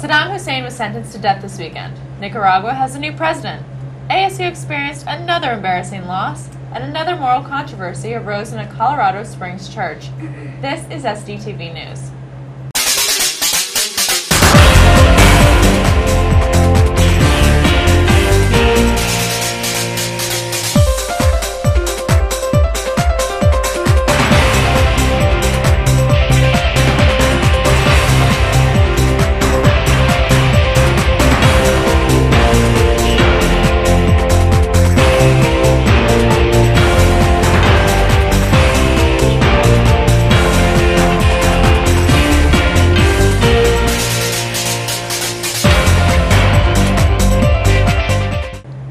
Saddam Hussein was sentenced to death this weekend. Nicaragua has a new president. ASU experienced another embarrassing loss, and another moral controversy arose in a Colorado Springs church. This is SDTV News.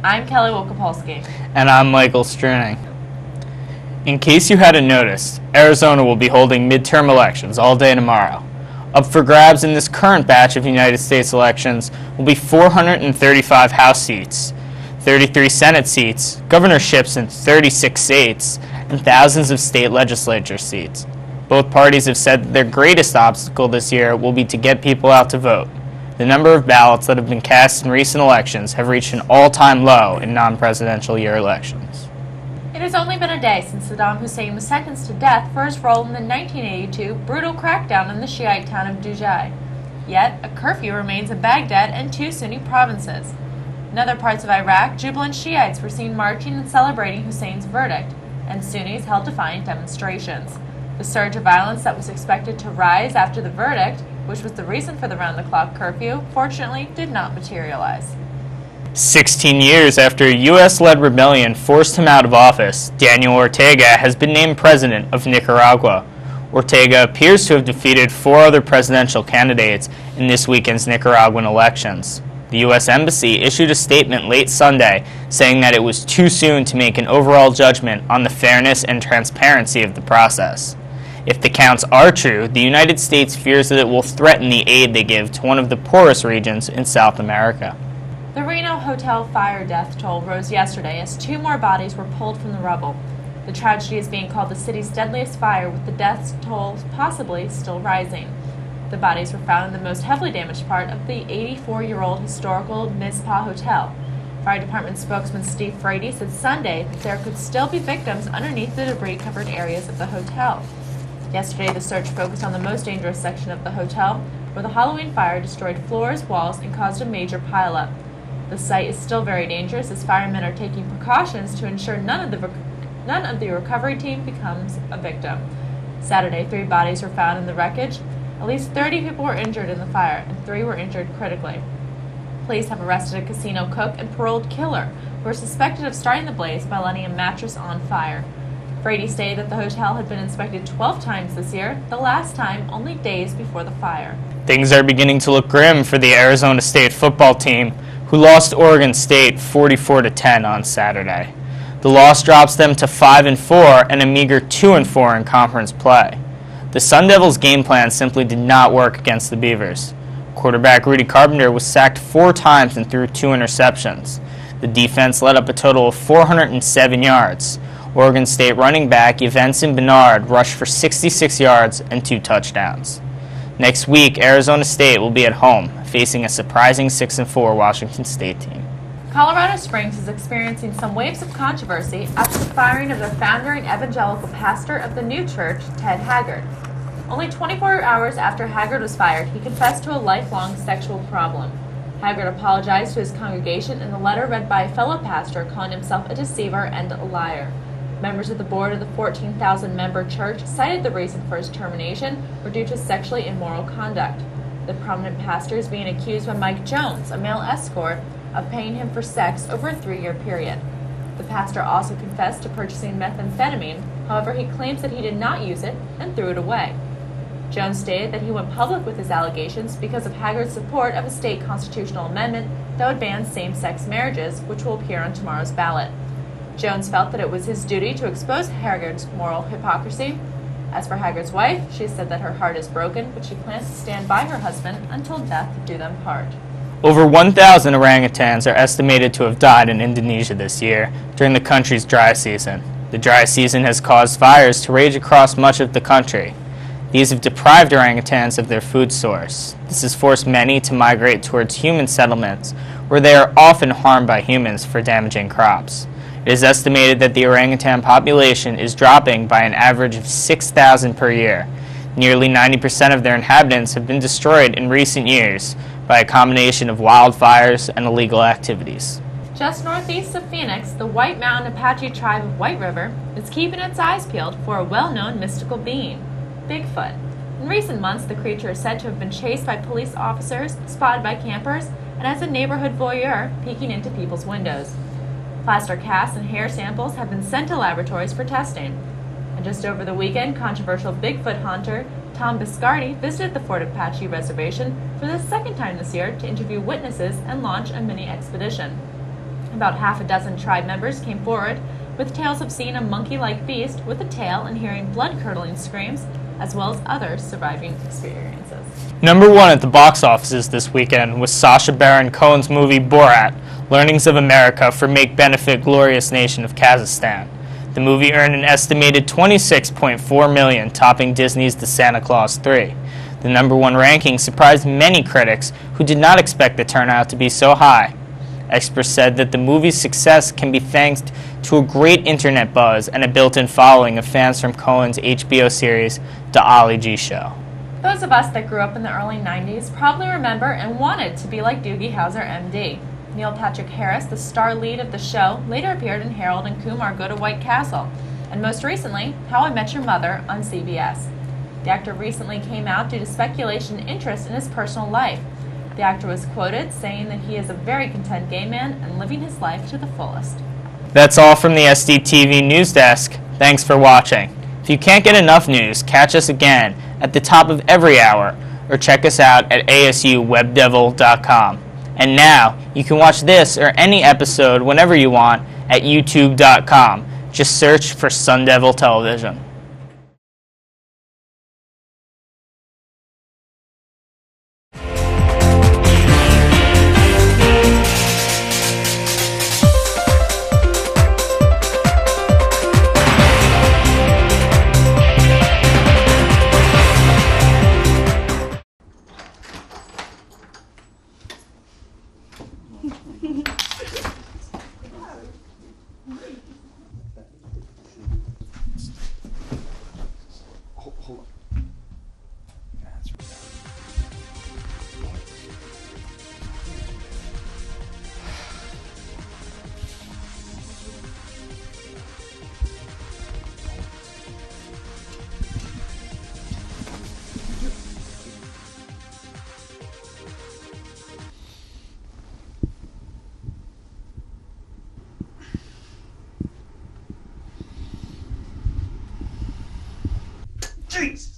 I'm Kelly Wilkopolsky. And I'm Michael Struening. In case you hadn't noticed, Arizona will be holding midterm elections all day tomorrow. Up for grabs in this current batch of United States elections will be 435 House seats, 33 Senate seats, governorships in 36 states, and thousands of state legislature seats. Both parties have said that their greatest obstacle this year will be to get people out to vote. The number of ballots that have been cast in recent elections have reached an all-time low in non-presidential year elections. It has only been a day since Saddam Hussein was sentenced to death for his role in the 1982 brutal crackdown in the Shiite town of Dujai. Yet, a curfew remains in Baghdad and two Sunni provinces. In other parts of Iraq, jubilant Shiites were seen marching and celebrating Hussein's verdict, and Sunnis held defiant demonstrations. The surge of violence that was expected to rise after the verdict, which was the reason for the round-the-clock curfew, fortunately did not materialize. 16 years after a U.S.-led rebellion forced him out of office, Daniel Ortega has been named president of Nicaragua. Ortega appears to have defeated four other presidential candidates in this weekend's Nicaraguan elections. The U.S. Embassy issued a statement late Sunday saying that it was too soon to make an overall judgment on the fairness and transparency of the process. If the counts are true, the United States fears that it will threaten the aid they give to one of the poorest regions in South America. The Reno hotel fire death toll rose yesterday as two more bodies were pulled from the rubble. The tragedy is being called the city's deadliest fire, with the death toll possibly still rising. The bodies were found in the most heavily damaged part of the 84-year-old historical Mizpah Hotel. Fire Department spokesman Steve Frady said Sunday that there could still be victims underneath the debris-covered areas of the hotel. Yesterday, the search focused on the most dangerous section of the hotel, where the Halloween fire destroyed floors, walls, and caused a major pileup. The site is still very dangerous as firemen are taking precautions to ensure none of the recovery team becomes a victim. Saturday, 3 bodies were found in the wreckage. At least 30 people were injured in the fire, and 3 were injured critically. Police have arrested a casino cook and paroled killer who are suspected of starting the blaze by lighting a mattress on fire. Frady stated that the hotel had been inspected 12 times this year, the last time only days before the fire. Things are beginning to look grim for the Arizona State football team, who lost Oregon State 44-10 on Saturday. The loss drops them to 5-4 and a meager 2-4 in conference play. The Sun Devils' game plan simply did not work against the Beavers. Quarterback Rudy Carpenter was sacked 4 times and threw 2 interceptions. The defense let up a total of 407 yards. Oregon State running back Yvenson Bernard rushed for 66 yards and 2 touchdowns. Next week, Arizona State will be at home, facing a surprising 6-4 Washington State team. Colorado Springs is experiencing some waves of controversy after the firing of the founder and evangelical pastor of the new church, Ted Haggard. Only 24 hours after Haggard was fired, he confessed to a lifelong sexual problem. Haggard apologized to his congregation in a letter read by a fellow pastor calling himself a deceiver and a liar. Members of the board of the 14,000-member church cited the reason for his termination were due to sexually immoral conduct. The prominent pastor is being accused by Mike Jones, a male escort, of paying him for sex over a 3-year period. The pastor also confessed to purchasing methamphetamine, however he claims that he did not use it and threw it away. Jones stated that he went public with his allegations because of Haggard's support of a state constitutional amendment that would ban same-sex marriages, which will appear on tomorrow's ballot. Jones felt that it was his duty to expose Haggard's moral hypocrisy. As for Haggard's wife, she said that her heart is broken, but she plans to stand by her husband until death do them part. Over 1,000 orangutans are estimated to have died in Indonesia this year during the country's dry season. The dry season has caused fires to rage across much of the country. These have deprived orangutans of their food source. This has forced many to migrate towards human settlements, where they are often harmed by humans for damaging crops. It is estimated that the orangutan population is dropping by an average of 6,000 per year. Nearly 90% of their inhabitants have been destroyed in recent years by a combination of wildfires and illegal activities. Just northeast of Phoenix, the White Mountain Apache tribe of White River is keeping its eyes peeled for a well-known mystical being, Bigfoot. In recent months, the creature is said to have been chased by police officers, spotted by campers, and as a neighborhood voyeur peeking into people's windows. Plaster casts and hair samples have been sent to laboratories for testing. And just over the weekend, controversial Bigfoot hunter Tom Biscardi visited the Fort Apache Reservation for the second time this year to interview witnesses and launch a mini expedition. About half a dozen tribe members came forward with tales of seeing a monkey-like beast with a tail and hearing blood-curdling screams, as well as other surviving experiences. Number one at the box offices this weekend was Sacha Baron Cohen's movie Borat, Learnings of America for Make Benefit Glorious Nation of Kazakhstan. The movie earned an estimated $26.4 million, topping Disney's The Santa Claus 3. The number one ranking surprised many critics who did not expect the turnout to be so high. Experts said that the movie's success can be thanks to a great internet buzz and a built-in following of fans from Cohen's HBO series, The Ali G Show. Those of us that grew up in the early 90s probably remember and wanted to be like Doogie Howser, MD. Neil Patrick Harris, the star lead of the show, later appeared in Harold and Kumar Go to White Castle, and most recently, How I Met Your Mother on CBS. The actor recently came out due to speculation and interest in his personal life. The actor was quoted saying that he is a very content gay man and living his life to the fullest. That's all from the SDTV News Desk. Thanks for watching. If you can't get enough news, catch us again at the top of every hour, or check us out at asuwebdevil.com. And now, you can watch this or any episode whenever you want at youtube.com. Just search for Sun Devil Television. Jesus!